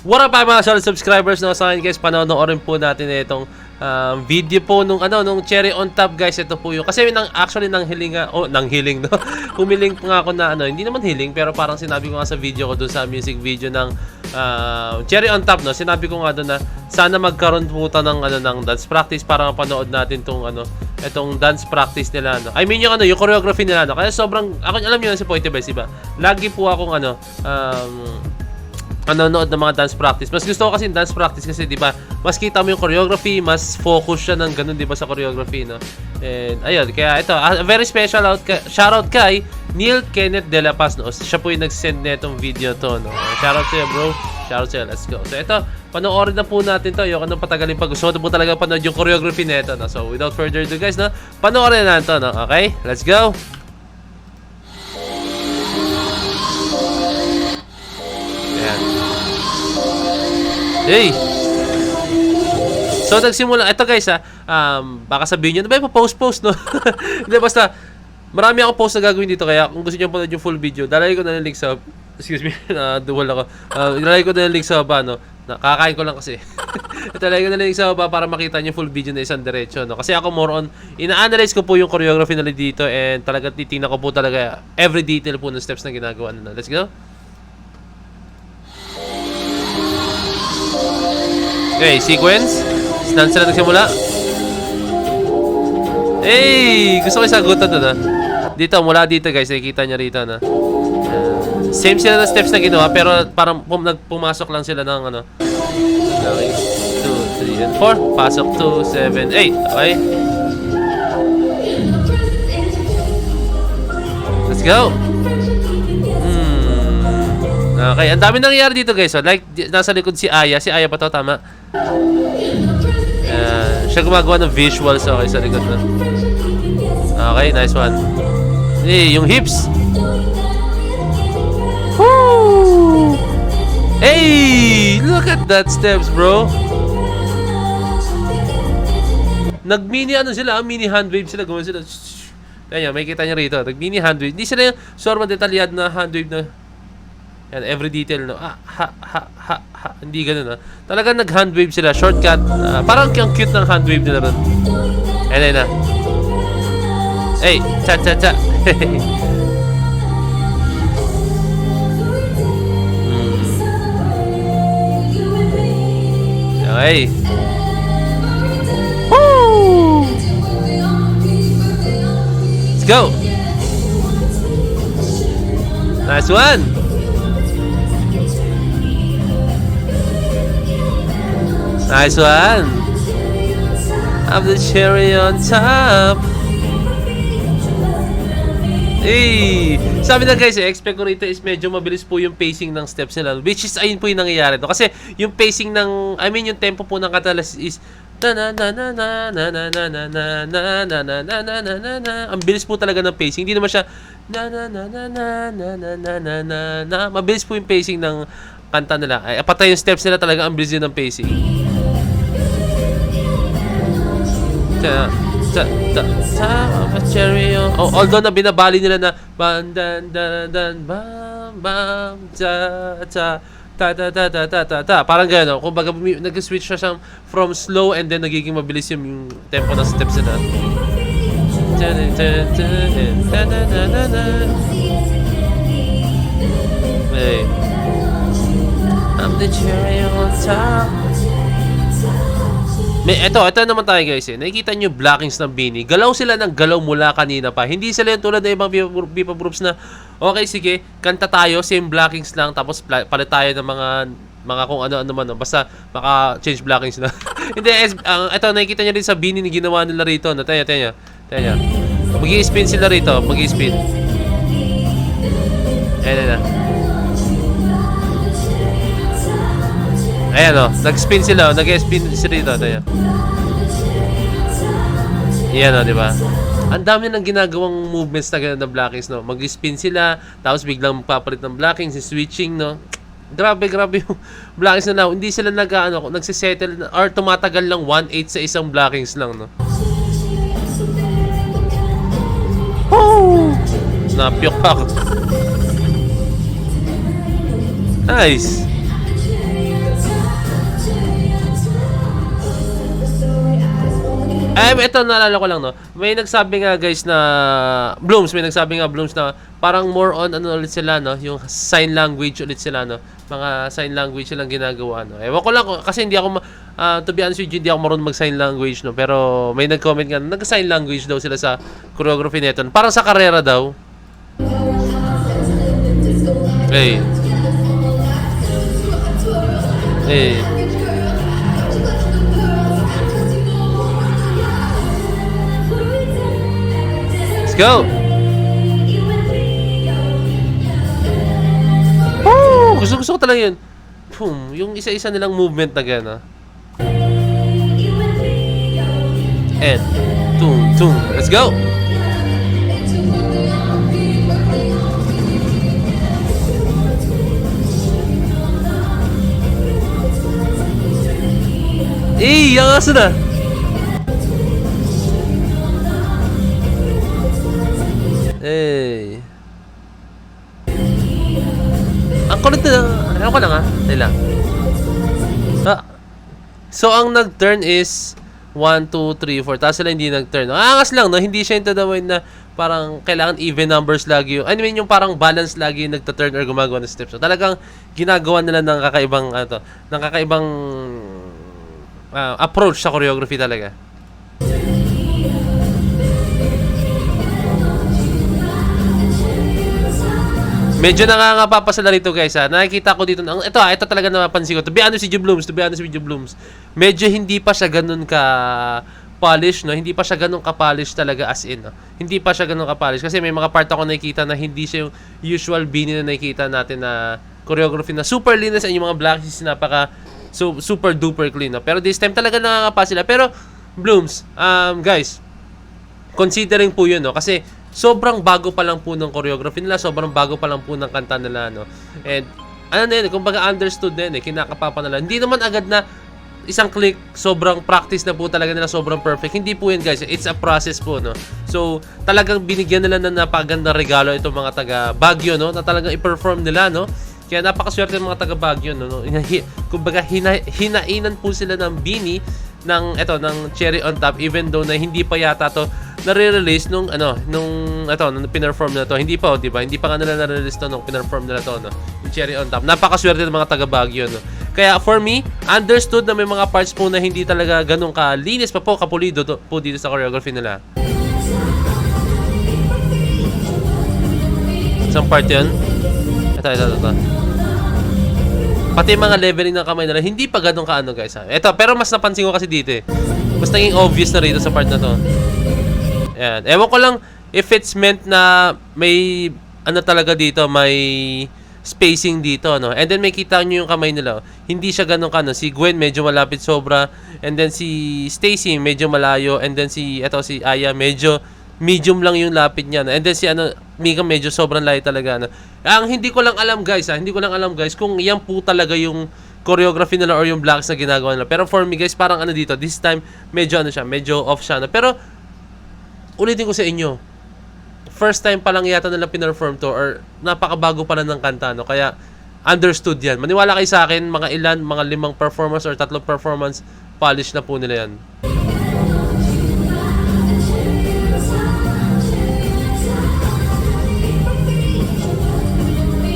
What up mga solid subscribers no, sa akin guys, panonoorin po natin itong video po nung Cherry on Top guys. Ito po yung kasi actually nang hiling no. Humiling nga ako na hindi naman hiling pero parang sinabi ko nga sa video ko doon sa music video ng Cherry on Top no. Sinabi ko nga doon na sana magkaroon po ng ng dance practice para mapanood natin tong itong dance practice nila no. I mean yung yung choreography nila no. Kaya sobrang ako alam niyo si Poite Best, diba? Lagi po akong nanonood ng mga dance practice. Mas gusto ko kasi yung dance practice kasi 'di ba? Mas kita mo yung choreography, mas focus siya ng ganun 'di ba sa choreography no. And ayun, kaya ito, a very special shoutout kay Neil Kenneth De La Paz no. Siya po yung nag-send nitong video to no. Shoutout sa'yo, bro. Shoutout sa'yo. Let's go. So ito, panoorin na po natin to. Ayoko nang patagalin pa. Gusto ko po talaga panood yung choreography nito no. So without further ado guys no, panoorin na natin to no. Okay? Let's go. Hey! So, nagsimula. Ito guys baka sabihin nyo, ba post no? Hindi, basta, marami akong post na gagawin dito. Kaya, kung gusto nyo panood yung full video, dalay ko na yung link sa, excuse me, duwal ako. Dalay ko na yung link sa baba, no? Nakakain ko lang kasi. Dalay ko na yung link sa baba para makita nyo full video na isang diretso, no? Kasi ako more on, ina-analyze ko po yung choreography nila dito and talaga titingnan ko po talaga every detail po ng steps na ginagawa nila. Let's go! Okay, sequence. Saan sila nagsimula? Hey! Gusto ko yung sagutan doon Dito, mula dito guys. Nakikita nyo rito na. Same sila na steps na ginawa pero parang pumasok lang sila ng Okay. 2, 3, and 4. Pasok 2, 7, 8. Okay? Let's go! Okay, ang dami nangyayari dito guys. Like, nasa likod si Aya. Si Aya pa to, tama? Siya gumagawa ng visuals sa likod na. Okay, nice one. Hey, yung hips. Woo! Hey! Look at that steps, bro. Nag-mini sila, mini hand wave sila. Gawin sila. Ayan, may kita nyo rito. Nag-mini hand wave. Hindi sila yung sobrang detalyado na hand wave na yan, every detail, no? Hindi ganun, Talagang nag-handwave sila, shortcut. Parang ang cute ng handwave nila ron. Ayun na. Hey, cha-cha-cha. Okay. Woo! Let's go! Nice one! Nice one! Have the cherry on top! Hey! Sabi na guys, expect ko rito is medyo mabilis po yung pacing ng steps nila. Which is, ayun po yung nangyayari to. Kasi yung pacing ng, yung tempo po ng katalas is ang bilis po talaga ng pacing. Hindi naman siya mabilis po yung pacing ng kanta nila. Ay, patay yung steps nila talaga, ang bilis din ng pacing. Although na binabali nila na bam bam ta parang gano'n. Kung baga nag-switch siya from slow and then nagiging mabilis yung tempo ng steps nila. Hey. I'm the cherry on top. Ito naman tayo guys Nakikita nyo blockings ng Bini. Galaw sila ng galaw mula kanina pa. Hindi sila yung tulad ng ibang B-pop groups na okay sige, kanta tayo, same blockings lang, tapos palit tayo ng mga kung ano-ano man. Basta maka-change blockings na. Hindi, ito nakikita nyo rin sa Bini na ginawa nila rito. Tanya. Mag-i-spin sila rito. Mag-i-spin. Ayan nag-spin sila, nag-spin sila dito. Ayan diba? Ang dami nang ginagawang movements na gano'n na blockings, no? Mag-spin sila, tapos biglang papalit ng blockings, switching, no? Grabe yung blockings na hindi sila nagsisettle or tumatagal lang 1/8 sa isang blockings lang, no? Woo! Napiyok ako. Nice. Ito, naalala ko lang, no? May nagsabi nga, guys, na may nagsabi nga, Blooms, na parang more on, ano ulit sila, no? Yung sign language ulit sila, no? Mga sign language silang ginagawa, no? Ewan ko lang, kasi hindi ako, to be honest with you, hindi ako marunong mag-sign language, no? Pero may nag-comment nga, nag-sign language daw sila sa choreography nito. Parang sa karera daw. Hey. Hey. Go! Woo! Gusto ko talaga yun. Boom. Yung isa-isa nilang movement na gano'n. And, tung, tung. Let's go! Yung aso na! Hey. Ang kulit na. Ano ko lang Nila. So, ang nag-turn is 1, 2, 3, 4. Tapos sila hindi nag-turn. Angas lang, no? Hindi siya into the way na parang kailangan even numbers lagi. I mean, yung parang balance lagi yung nagta-turn or gumagawa ng steps. So, talagang ginagawa nila ng kakaibang, approach sa choreography talaga. Medyo nangangapa pa sila rito, guys, Nakikita ko dito, ito talaga napapansin ko. To be honest with you, Blooms, medyo hindi pa siya ganun ka polish, no? Hindi pa siya ganun ka-polish talaga as in, no? Hindi pa siya ganun ka-polish kasi may mga part ako nakikita na hindi siya yung usual beanie na nakikita natin na choreography na super linis and yung mga blackies napaka super duper clean, no? Pero this time talaga nangangapa sila. Pero Blooms, guys, considering po yun, no? Kasi sobrang bago pa lang po ng choreography nila, sobrang bago pa lang po ng kanta nila, no? And, kumbaga understood na yun, kinakapa pa nila. Hindi naman agad na isang click, sobrang practice na po talaga nila, sobrang perfect. Hindi po yun, guys. It's a process po, no? So, talagang binigyan nila ng napagandang regalo itong mga taga Baguio, no? Na talagang i-perform nila, no? Kaya napakaswerte ng mga taga Baguio, no? Kumbaga, hinainan po sila ng beanie ng Cherry on Top, even though na hindi pa yata to nare-release nung pinerform na to. Hindi pa, di ba? Hindi pa nga nila nare-release to nung pinerform nila to, no? Yung Cherry on Top. Napakaswerte ng mga taga Baguio, no? Kaya for me, understood na may mga parts po na hindi talaga ganun kalinis pa po, kapulido po dito sa choreography nila. Isang part yun. Ito. Pati mga leveling ng kamay nila, hindi pa ganun kaano, guys, Ito, pero mas napansin ko kasi dito, Mas naging obvious na rito sa part na to. Ayan. Ewan ko lang if it's meant na may talaga dito, may spacing dito, no? And then may kita nyo yung kamay nila. Hindi siya ganun ka, no? Si Gwen medyo malapit sobra. And then si Stacy medyo malayo. And then si Aya medyo medium lang yung lapit niya, no? And then si Mika medyo sobrang layo talaga, no? Ang hindi ko lang alam, guys, kung yan po talaga yung choreography nila or yung blocks na ginagawa nila. Pero for me, guys, parang dito, this time medyo medyo off siya, no? Pero ulitin ko sa inyo, first time pa lang yata nila pinerform to or napakabago pa lang ng kanta, no? Kaya understood yan. Maniwala kayo sa akin, mga 5 performance or 3 performance, polish na po nila yan.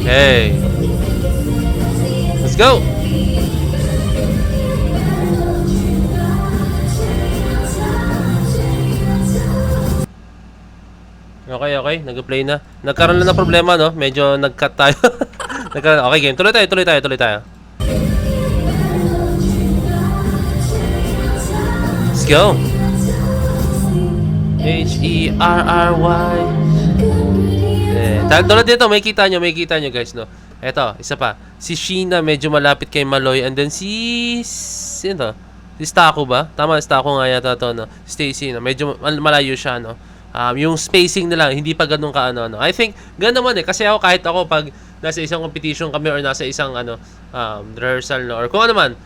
Hey! Let's go! Okay. Nag-play na. Nagkaroon lang ng problema, no? Medyo nag-cut tayo. Okay, game. Tuloy tayo. Let's go. H-E-R-R-Y. Tulad dito, may kita nyo, guys, no? Eto, isa pa. Si Sheena, medyo malapit kay Maloy. And then sino to? Si Stako ba? Tama, Stako nga yata to, no? Stacy, no? Medyo malayo siya, no? Yung spacing nila, hindi pa ganun ka, no? I think, ganun naman, Kasi kahit ako, pag nasa isang competition kami or nasa isang, rehearsal, no? Or kung ano man,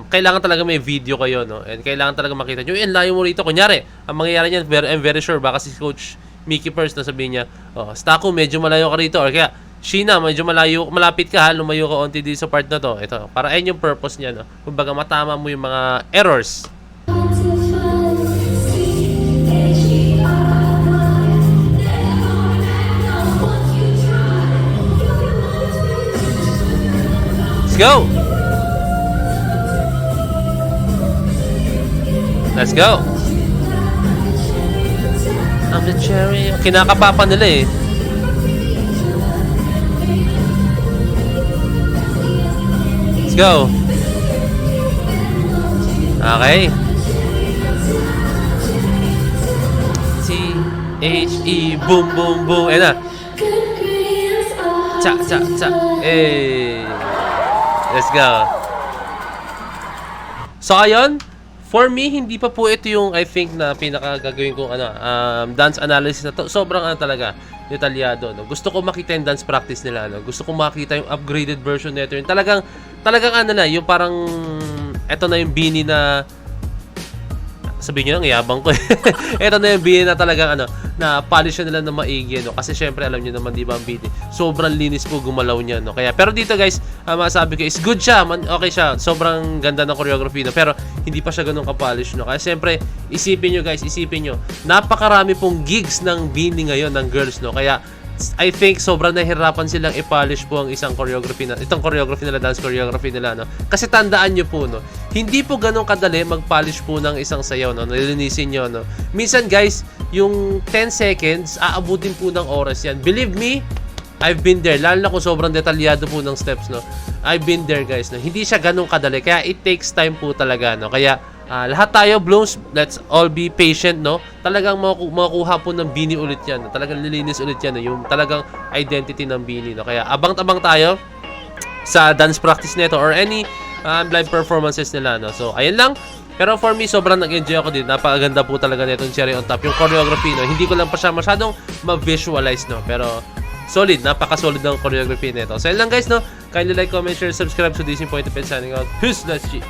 kailangan talaga may video kayo, no? And kailangan talaga makita nyo. Yan, layo mo rito. Kunyari, ang mangyayari niyan, I'm very sure, baka si Coach Mickey first na sabihin niya, Stako, medyo malayo ka rito. Or kaya, Sheena, medyo malapit ka, lumayo ka onti dito sa part na to. Ito, para ayun yung purpose niya, no? Kumbaga, matama mo yung mga errors. go! Let's go! I'm the cherry. Kinakapapa nila eh. Let's go! Okay. T-H-E, boom, boom, boom. Ayan na. Cha, cha, cha. Hey. Let's go. So, ayun. For me, hindi pa po ito yung I think na pinaka gagawin kong dance analysis na to. Sobrang talaga detalyado. No? Gusto ko makita yung dance practice nila. No? Gusto ko makita yung upgraded version nito. Yung talagang yung parang eto na yung Beanie na sabihin nyo lang, yabang ko eh. Ito na yung Beanie na talagang na polish nila na maigi, no? Kasi syempre alam nyo naman, di ba, ang Beanie, sobrang linis po gumalaw niya, no? Kaya, pero dito guys, masabi ko, is good siya, okay siya, sobrang ganda ng choreography, no? Pero hindi pa siya ganun ka-polish, no? Kaya syempre, isipin nyo, napakarami pong gigs ng Beanie ngayon, ng girls, no? Kaya, I think sobrang nahirapan silang i-polish po ang isang choreography itong choreography nila, dance choreography nila, no? Kasi tandaan nyo po, no? Hindi po ganun kadali mag-polish po ng isang sayaw, no? Nilinisin nyo, no? Minsan, guys, yung 10 seconds, aabutin po ng oras yan. Believe me, I've been there. Lalo na kung sobrang detalyado po ng steps, no? I've been there, guys, no? Hindi siya ganun kadali. Kaya it takes time po talaga, no? Kaya, lahat tayo, Blooms, let's all be patient, no? Talagang makukuha po ng Beanie ulit yan, no? Talagang lilinis ulit yan, no? Yung talagang identity ng Beanie, no? Kaya abang-abang tayo sa dance practice nito or any live performances nila, no? So, ayun lang. Pero for me, sobrang nag-enjoy ako din. Napakaganda po talaga nitong Cherry on Top. Yung choreography, no? Hindi ko lang pa siya masyadong ma-visualize, no? Pero solid, napaka-solid ng choreography nito. So, ayun lang guys, no? Kindly like, comment, share, subscribe to Disney Point of Signing out. Peace, let's G!